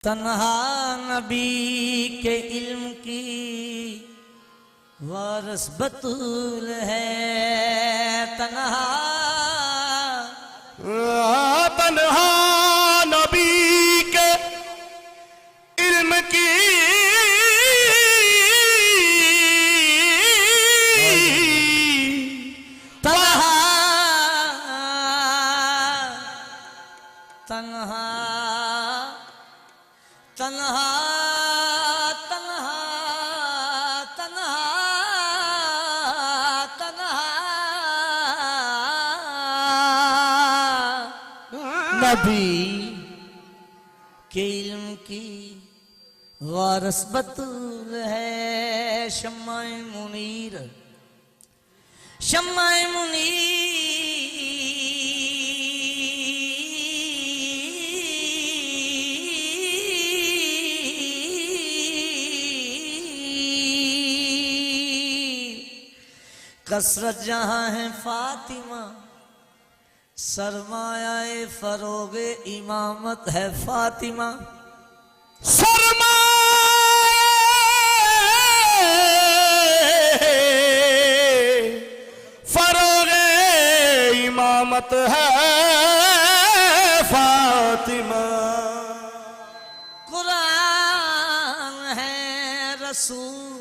तन्हा नबी के इल्म की वारस बतूल है। तन्हा नबी के इल्म की तन्हा तन्हा तन्हा तन्हा तन्हा तन्हा नबी के इल्म की वारस बतूल है। शम्माए मुनीर शम्माए कसरत जहां है फातिमा, सरमाया फरोगे इमामत है फातिमा। फरोगे इमामत है फातिमा। कुरान है रसूल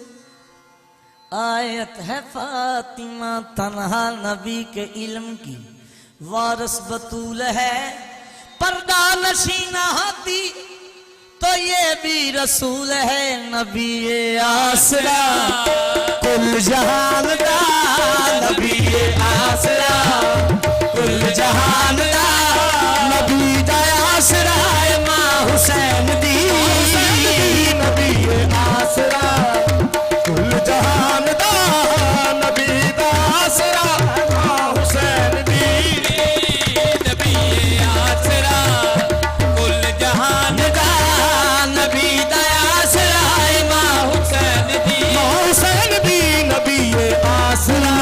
आयत है फातिमा। तन्हा नबी के इल्म की वारस बतूल है। पर्दा नशीना होती तो ये भी रसूल है। नबी ये आसरा कुल जहान का, नबी ये आसरा कुल जहान का। नबी दा आसरा मां हुसैन दी, नबी ये आसरा कुल जहान दा। नबी दा आसरा मां हुसैन दी। नबी ये आसरा कुल जहान का। नबी दा आसरा मां हुसैन दी, मां हुसैन दी। नबी ये आसरा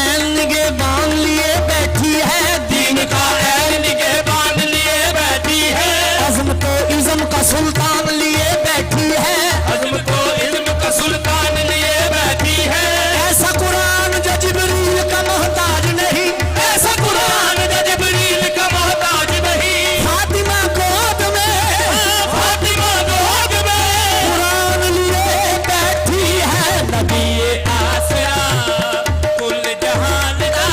ऐन के बांध लिए बैठी है। दीन का ऐन के बांध लिए बैठी है। अज़म तो इज़म का सुल्तान लिए बैठी है। अज़म तो इल्म का सुल्तान लिए बैठी है। ऐसा कुरान जो जिब्रील का मोहताज नहीं, ऐसा कुरान जो जिब्रील का मोहताज नहीं। फातिमा गोद में, फातिमा गोद में कुरान लिए बैठी है। नबी ये आसरा कुल जहान का।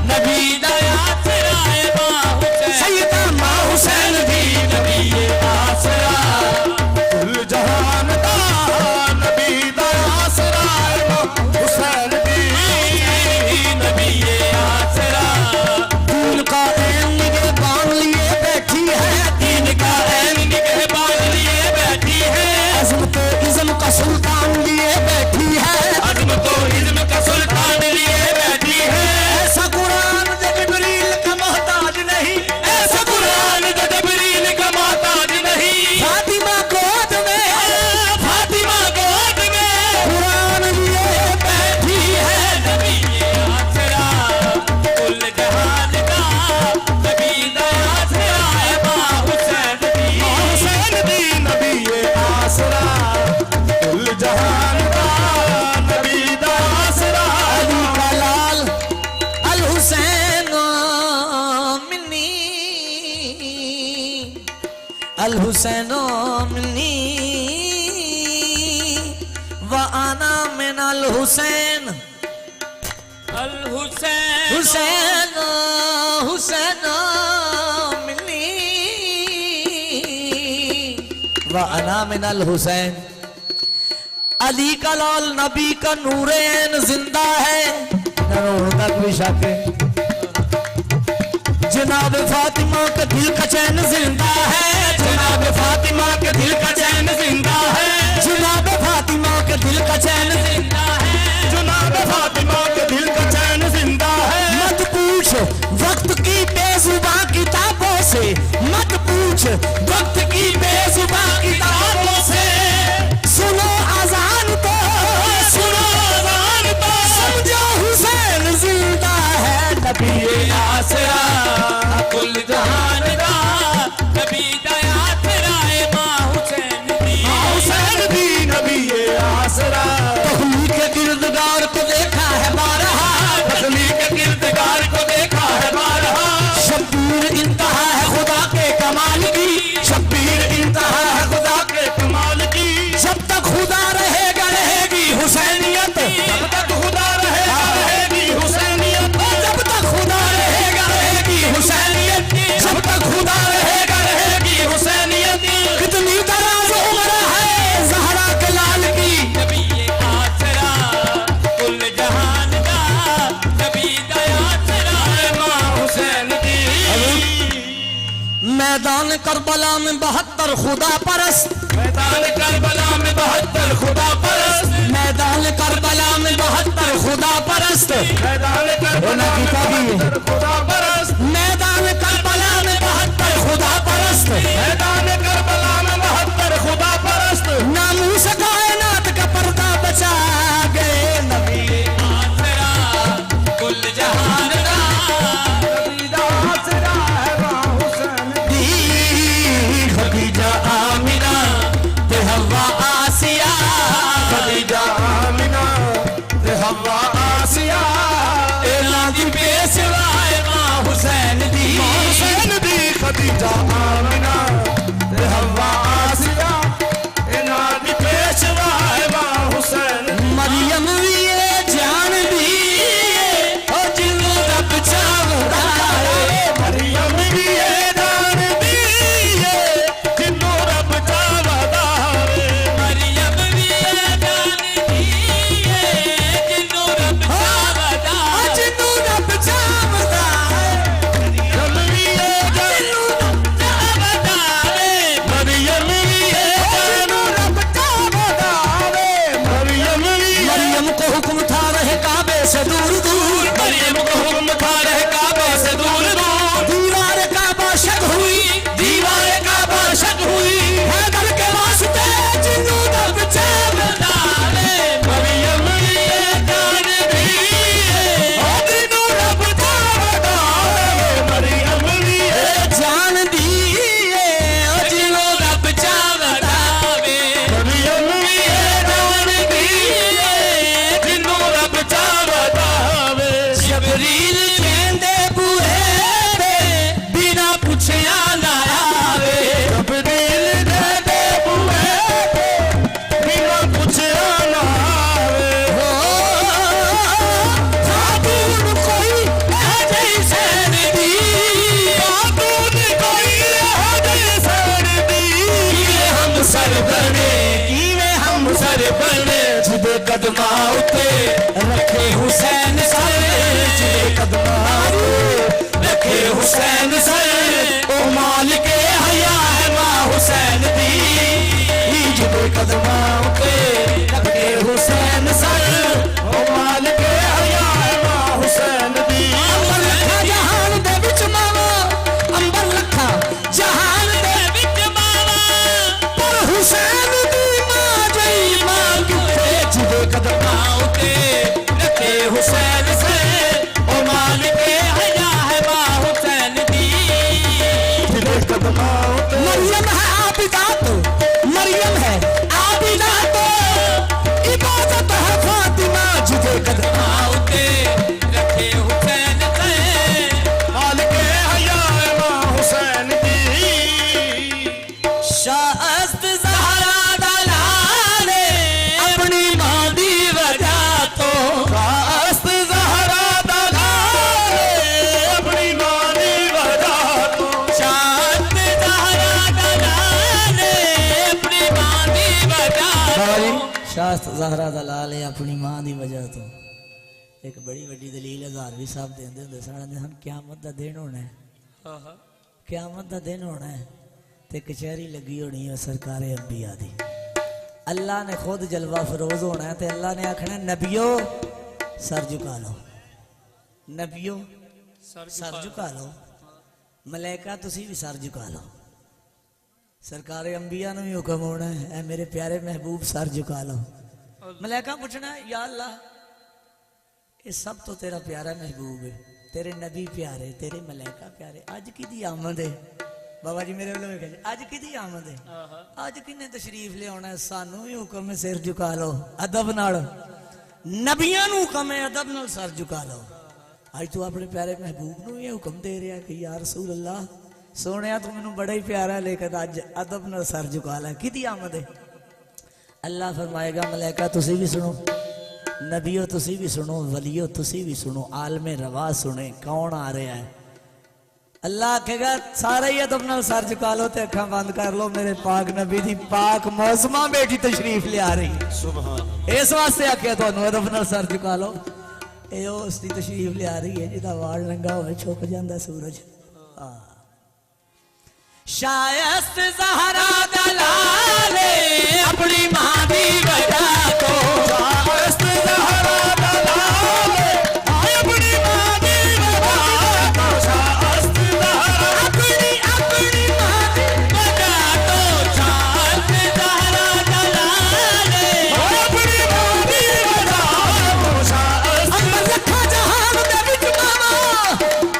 नबी दा आसरा मां हुसैन, सैयदा मां हुसैन दी। नबी ये आसरा कुल जहान का। नबी दा आसरा मां हुसैन दी। नबी ये आसरा दीन का ऐन के बांध लिए बैठी है। दीन का ऐन निगहबान लिए बैठी है। अज़म तो इज़म का सुल्तान लिए बैठी है। अज़म तो इल्म का सुल्तान लिए बैठी है। ऐसा कुरान जो जिब्रील का मोहताज नहीं, ऐसा कुरान जो जिब्रील का मोहताज नहीं। फातिमा गोद में, फातिमा गोद में कुरान लिए बैठी है। नबी ये आसरा कुल जहान का। नबी दा आसरा मां हुसैन दी। मां हुसैन दी। नबी ये आसरा कुल जहान का। नबी दा आसरा अली का लाल अल हुसैन मिन्नी, अल हुसैन मिन्नी व आना मिन अल हुसैन। अल हुसैन हुसैन हुसैन मिन्नी व आना मिन अल हुसैन। अली का लाल नबी का नूरे ऐन जिंदा है। तक भी शक है। जनाब फातिमा का दिल का चैन जिंदा है। जनाब फातिमा के दिल का चैन जिंदा है। जनाब फातिमा के दिल का चैन जिंदा है। जनाब फातिमा के दिल का चैन जिंदा है। मत पूछ वक्त की बेजुबा किताबों से, मत पूछ वक्त की बेजुबा किताबों से। सुनो अजान तो, सुनो अज़ान तो, समझो हुसैन जिंदा है। नबी ये आसरा कुल जहान का। नबी दा आसरा मां करबला में 72 खुदा परस्त, मैदान करबला में 72 खुदा परस्त, मैदान करबला में 72 खुदा परस्त, मैदान करबला में 72 खुदा परस्त, मैदान करबला में 72 खुदा परस्त, मैदान करबला में 72 खुदा परस्त। नामूस कायनात का पर्दा बचा गए नबी आसरा कुल जहान का, नबी दा आसरा है मां हुसैन दी खदीजा आमिना ते हवा आसिया, खदीजा आमिना ते हवा आसिया, एला दी पेशवा है मां हुसैन दी, हुसैन दी खदीजा आमिना ते हवा आसिया, इना दी पेशवा है मां हुसैन। मरियम भी ये जान दी और जिन्हों रब चाहता है, मरियम भी ये जान दी है जिन्नों रब चाहता है, मरियम भी ये जान दी जिन्हों रब चाहता है, जिन्हों रब चाहता है, मरियम भी ये जान, जिन्हों रब चाहता है, मरियम भी ये जान, जिन्हों रब चाहता है। मरियम भी ये, मरियम को हुक्म था रहे काबे से दूर दूर, मरियम को हुक्म था रहे काबे से दूर दूर, दीवार काबा शक हुई, दीवार काबा शक हुई, हैदर के वास्ते जिन्हों रब चाहता है, मरियम भी ये जान दी है जिन्नों रब चाहता है, मरियम भी ये, जान दी और जिन्हों रब चाहता है। मरियम भी ये जान दी है जिन्नों रब चाहता है। जबरील कहंदे बूहे ते बिना पुछया ना आवे, जबरील दे बुए बिना पुछया ना आवे, हो खातून कोई है जैसे दी, खातून कोई है जैसे दी, कीवे हम सर बने, कीवे हम सर बने, जिदे कदमा उते रखे हुसैन सर, जिदे कदमा उते रखे हुसैन सर, ओ मालिके हया है मां हुसैन दी, जिदे कदमा उते रखे हुसैन सर, ओ मालिक हया है मां हुसैन दी। अंबर लखा जहान दे विच मावा, अंबर लखा जहान दे विच मावा, पर हुसैन दी मां जई मां किथे, जिदे कदमा उते रखे हुसैन से, ओ मालिके हया है मां हुसैन दी। जिदे कदमा उते मरियम है आबिदा तो, मरियम है आबिदा तो, इबादत है फातिमा, जिदे कदमा उते रखे हुसैन से, मालिक हया है मां हुसैन दी। शाहस्त ज़हरा दा लाले अपनी मां दी वजह तो, शाहस्त ज़हरा दा लाले अपनी मां दी वजह तो, शाहस्त ज़हरा दा लाले अपनी मां दी वजह तो, शाहस्त ज़हरा दा लाले अपनी मां दी वजह तो। एक बड़ी वड्डी दलील हज़ारवी साहब देंदे हुंदे सन, क़यामत दा दिन होना है, क़यामत दा दिन होना है ते कचहरी लगी होनी है सरकारे अंबिया दी, अल्लाह ने खुद जलवा फरोज होना है ते अल्लाह ने आखना नबियो सर झुका लो, नबियो सर झुका लो, मलैका तुसी भी सर झुका लो, सरकारे अंबिया ने भी हुक्म होना है ऐ मेरे प्यारे महबूब सर झुका लो। मलैका पूछना है या अल्लाह ये सब तो तेरा प्यारा महबूब है, तेरे नबी प्यारे, तेरे मलैका प्यारे, अज किदी आमद है बाबा जी मेरे वालों कहे अज किदी आमद है, अज किन्ने तशरीफ लिया है, सानू भी हुक्म है सिर झुका लो अदब नाल, नबियां नू हुक्म है अदब नाल सर झुका लो। अज तू अपने प्यारे महबूब नू ये हुक्म दे रहा कि या रसूल अल्लाह सोने तू मैनू बड़ा ही प्यारा लेकिन अज अदब नाल सर झुका लै, किदी आमद है। अल्लाह फरमाएगा मलैका तुसी भी सुनो, नबियो तुसी भी सुनो, वलियो तुसी भी सुनो, आलमे रवा सुने कौन आ रहा है। अल्लाह कहेगा सारे ही अदब नाल सर झुका लो ते अखां बंद कर लो, मेरे पाक नबी दी पाक मौसमा बेटी तशरीफ ले आ रही, सुभान इस वास्ते आख्या तुहानू अदब नाल सर झुका लो। ये उसकी तशरीफ ले आ रही है जिहदा वाल नंगा होवे छुप जांदा सूरज। शायस्त ज़हरा दलाले अपनी मां दी वजह तो शायस्त ज़हरा दलाले अपनी मां दी वजह तो शायस्त ज़हरा अपनी मां दी वजह तो शायस्त ज़हरा दलाले अपनी मां दी वजह तो शायस्त अम्मा लखा जहान दे विच मामा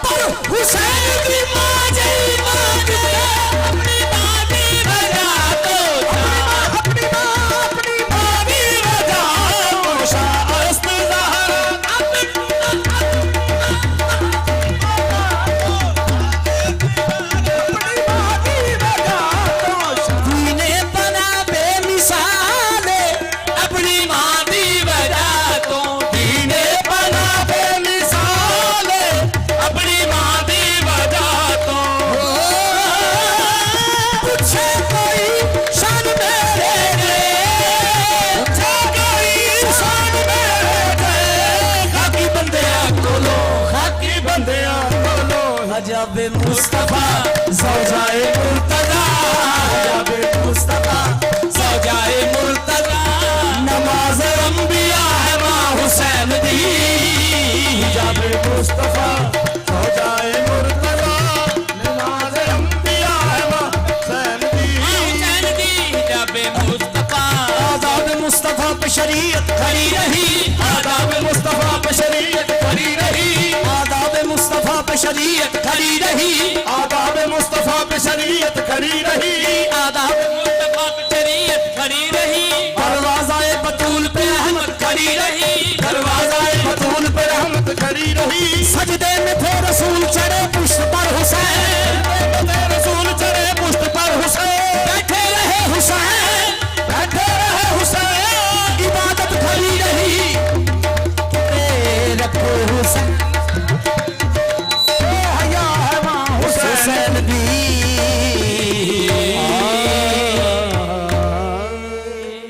पर हुसैन दी मां जई मां दे अपनी मां दी वजह तो अपनी मां दी वजह तो शायस्त ज़हरा दीने बना बेमिसाल अपनी मां दी वजह तो दीने बना बेमिसाल अपनी मां दी वजह तो पूछे कोई शान मेरे ने पूछे कोई शान मेरे ते खाकी बंदियां कोलो खाकी बंदियां कोलो अजब मुस्तफा ज़ौजाए मुर्तज़ा जब मुस्तफा सजाए मुर्तजा नमाज अंबिया है मां हुसैन दी जब मुस्तफा ज़ौजाए मुर्तज़ा नमाज अंबिया है मां हुसैन दी हुसैन दी जब मुस्तफा आदाब मुस्तफा पे शरीयत खड़ी रही आदाब मुस्तफा पे शरीयत खड़ी रही आदाब मुस्तफा पे शरीयत खड़ी रही आदाब मुस्तफा पे शरीयत खड़ी रही आदाब मुस्तफा पे शरीयत खड़ी रही दरवाज़ाए बतूल पे रहमत खड़ी रही दरवाज़ाए बतूल पे रहमत खड़ी रही सजदे में फिर